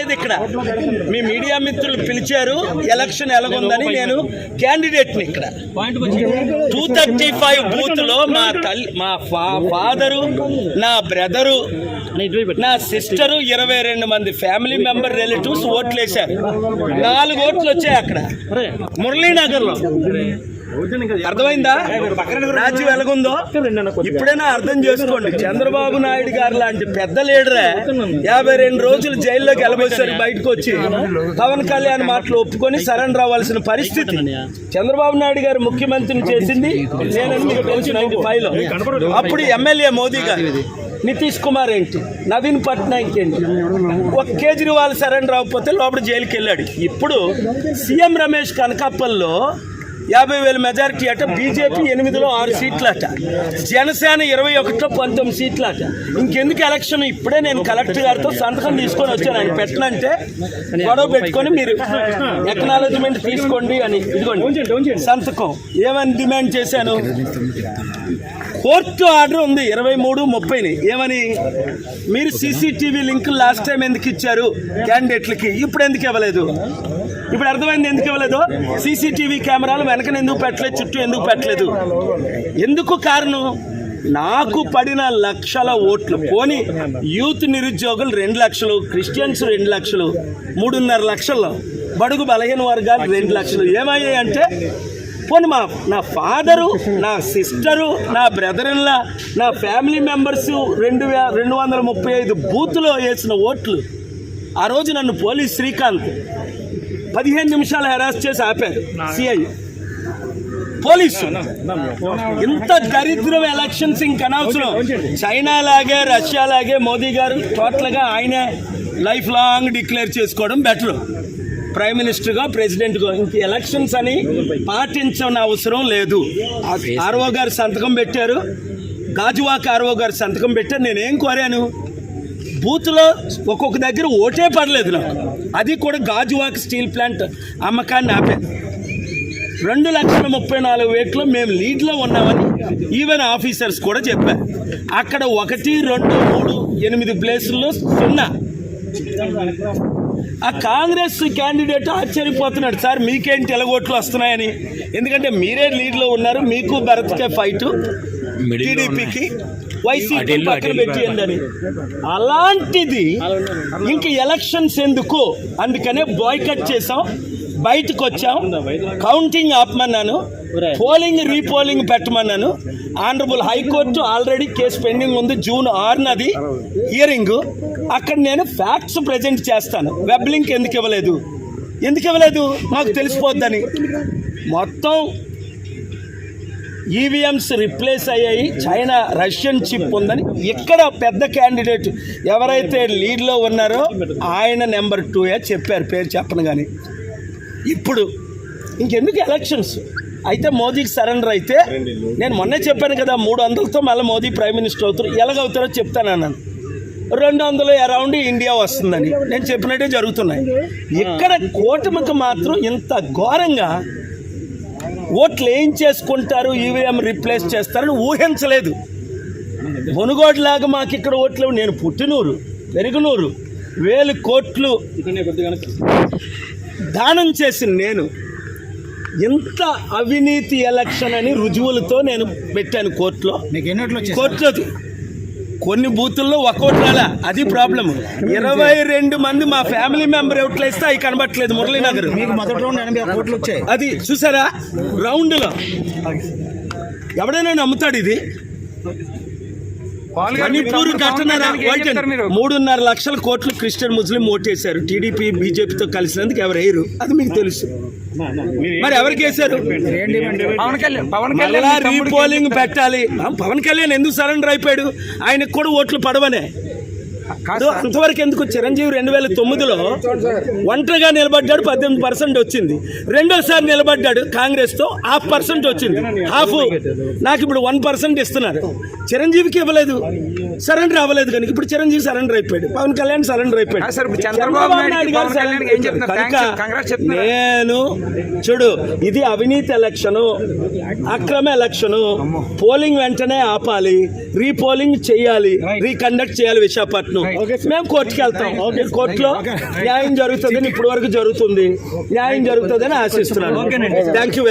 ఇక్కడ మీ మీడియా మిత్రులు పిలిచారు ఎలక్షన్ ఎలాగుందని నేను క్యాండిడేట్ని ఇక్కడ 235 బూత్ లో మా ఫాదరు, నా బ్రదరు, నా సిస్టరు, 22 మంది ఫ్యామిలీ మెంబర్ రిలేటివ్స్ ఓట్లు వేశారు. 4 ఓట్లు వచ్చాయి అక్కడ మురళీనగర్ లో. అర్థమైందా రాజ్యం ఎలాగుందో? ఇప్పుడైనా అర్థం చేసుకోండి. చంద్రబాబు నాయుడు గారు లాంటి పెద్ద లీడరే 52 రోజులు జైల్లోకి వెళ్ళబోసారు. బయటకు వచ్చి పవన్ కళ్యాణ్ మాటలు ఒప్పుకొని సరెండర్ అవ్వాల్సిన పరిస్థితి. చంద్రబాబు నాయుడు గారు ముఖ్యమంత్రిని చేసింది నేను 95లో. అప్పుడు ఎమ్మెల్యే మోదీ గారు, నితీష్ కుమార్ ఏంటి, నవీన్ పట్నాయక్ ఏంటి, ఒక కేజ్రీవాల్ సరెండర్ అవ్వకపోతే లోపల జైలుకి వెళ్ళాడు. ఇప్పుడు సీఎం రమేష్ కనకాపల్లో 50,000 మెజారిటీ అట, బీజేపీ 8లో 6 సీట్లు అట, జనసేన 21లో 19 సీట్లు అట. ఇంకెందుకు ఎలక్షన్? ఇప్పుడే నేను కలెక్టర్ గారితో సంతకం తీసుకొని వచ్చాను. ఆయన పెట్టనంటే గొడవ పెట్టుకొని మీరు ఎక్నాలజ్మెంట్ తీసుకోండి అని, ఇదిగోండి సంతకం. ఏమని డిమాండ్ చేశాను? కోర్టు ఆర్డర్ ఉంది 23-30ని. ఏమని? మీరు సీసీటీవీ లింక్ లాస్ట్ టైం ఎందుకు ఇచ్చారు క్యాండిడేట్లకి, ఇప్పుడు ఎందుకు ఇవ్వలేదు? ఇప్పుడు అర్థమైంది ఎందుకు ఇవ్వలేదు. సీసీటీవీ కెమెరాలు వెనకన ఎందుకు పెట్టలేదు, చుట్టూ ఎందుకు పెట్టలేదు? ఎందుకు కారణం? నాకు పడిన లక్షల ఓట్లు పోని యూత్ నిరుద్యోగులు 2 లక్షలు, క్రిస్టియన్స్ 2 లక్షలు, 3.5 లక్షల్లో బడుగు బలహీన వర్గాలు 2 లక్షలు ఏమయ్యాయి అంటే, పోనీ నా ఫాదరు, నా సిస్టరు, నా బ్రదర్లా, నా ఫ్యామిలీ మెంబర్స్ 235 బూత్లో వేసిన ఓట్లు. ఆ రోజు నన్ను పోలీస్ శ్రీకాంత్ 15 నిమిషాలు హెరాస్ చేసి ఆపారు సిఐ పోలీసు. ఇంత దరిద్రం ఎలక్షన్స్ ఇంకనవసరం. చైనా లాగే, రష్యా లాగే మోదీ గారు టోటల్గా ఆయనే లైఫ్ లాంగ్ డిక్లేర్ చేసుకోవడం బెటర్. ప్రైమ్ మినిస్టర్గా, ప్రెసిడెంట్గా ఇంక ఎలక్షన్స్ అని పాటించని అవసరం లేదు. ఆర్ఓ గారు సంతకం పెట్టారు, గాజువాక ఆర్ఓ గారు సంతకం పెట్టారు. నేనేం కోరాను? బూత్లో ఒక్కొక్క దగ్గర ఓటే పడలేదు నాకు. అది కూడా గాజువాక స్టీల్ ప్లాంట్ అమ్మకాన్ని ఆపారు. 2,34,000 మేము లీడ్లో ఉన్నామని ఈవెన్ ఆఫీసర్స్ కూడా చెప్పారు. అక్కడ 1, 2, 3, 8 ప్లేసుల్లో 0. ఆ కాంగ్రెస్ క్యాండిడేట్ ఆశ్చర్యపోతున్నాడు, సార్ మీకేంటి ఎలాగోట్లు వస్తున్నాయని. ఎందుకంటే మీరే లీడ్లో ఉన్నారు, మీకు భరత్కే ఫైటు, టీడీపీకి వైసీపీ పక్కన పెట్టింది అని. అలాంటిది ఇంక ఎలక్షన్స్ ఎందుకు? అందుకనే బాయ్కట్ చేసాం, బయటకు వచ్చాం, కౌంటింగ్ ఆపమన్నాను, పోలింగ్ రీపోలింగ్ పెట్టమన్నాను. Honourable high court already case pending ఉంది, June 6 హియరింగ్. అక్కడ నేను ఫ్యాక్ట్స్ ప్రజెంట్ చేస్తాను. వెబ్ లింక్ ఎందుకు ఇవ్వలేదు? మాకు తెలిసిపోద్దని. మొత్తం ఈవీఎంస్ రిప్లేస్ అయ్యాయి, చైనా రష్యన్ చిప్ ఉందని. ఇక్కడ పెద్ద క్యాండిడేట్ ఎవరైతే లీడ్లో ఉన్నారో ఆయన నెంబర్ 2 చెప్పారు, పేరు చెప్పను. కానీ ఇప్పుడు ఇంకెందుకు ఎలక్షన్స్? అయితే మోదీకి సరెండర్ అయితే, నేను మొన్నే చెప్పాను కదా, 300తో మళ్ళీ మోదీ ప్రైమ్ మినిస్టర్ అవుతారు. ఎలాగవుతారో చెప్తానన్నాను. 200 అరౌండ్ ఇండియా వస్తుందని నేను చెప్పినట్టే జరుగుతున్నాయి. ఇక్కడ కూటమికి మాత్రం ఇంత ఘోరంగా ఓట్లు ఏం చేసుకుంటారు, ఈవీఎం రిప్లేస్ చేస్తారని ఊహించలేదు. మునుగోడులాగా మాకు ఇక్కడ ఓట్లు. నేను పుట్టినూరు, పెరుగునూరు, 1000 కోట్లు దానం చేసిన నేను. ఇంత అవినీతి ఎలక్షన్ అని రుజువులతో నేను పెట్టాను కోర్టులో. కొన్ని బూతుల్లో 1 ఓటు రాలా, అది ప్రాబ్లం. 22 మంది మా ఫ్యామిలీ మెంబర్ ఓట్లు వేస్తే అవి కనబట్టలేదు. మురళీనగర్ అది చూసారా రౌండ్లో. ఎవడైనా నమ్ముతాడు ఇది? మణిపూర్ ఘటన 3.5 లక్షల కోట్లు క్రిస్టియన్ ముస్లిం ఓటేశారు. టీడీపీ బీజేపీతో కలిసినందుకు ఎవరు వేయరు, అది మీకు తెలుసు. మరి ఎవరికి వేశారు? మళ్ళా రీపోలింగ్ పెట్టాలి. పవన్ కళ్యాణ్ ఎందుకు సరెండర్ అయిపోయాడు? ఆయనకు కూడా ఓట్లు పడవనే. అంతవరకు ఎందుకు? చిరంజీవి 2009లో ఒంటరిగా నిలబడ్డాడు, 18% వచ్చింది. రెండోసారి నిలబడ్డాడు కాంగ్రెస్తో, 0.5% వచ్చింది. నాకు ఇప్పుడు 1% ఇస్తున్నారు. చిరంజీవికి ఇవ్వలేదు, సరెండర్ అవ్వలేదు. కనుక ఇప్పుడు చిరంజీవి సరెండర్ అయిపోయాడు, పవన్ కళ్యాణ్ సరెండర్ అయిపోయాడు. చంద్రబాబు నాయుడు గారు నేను చూడు, ఇది అవినీతి ఎలక్షను, అక్రమ ఎలక్షను. పోలింగ్ వెంటనే ఆపాలి, రీపోలింగ్ చేయాలి, రీకండక్ట్ చేయాలి విశాఖపట్నం. మేము కోర్టుకి వెళ్తాం. కోర్టులో న్యాయం జరుగుతుందని ఇప్పటి వరకు జరుగుతుంది, న్యాయం జరుగుతుందని ఆశిస్తున్నాను. Thank you.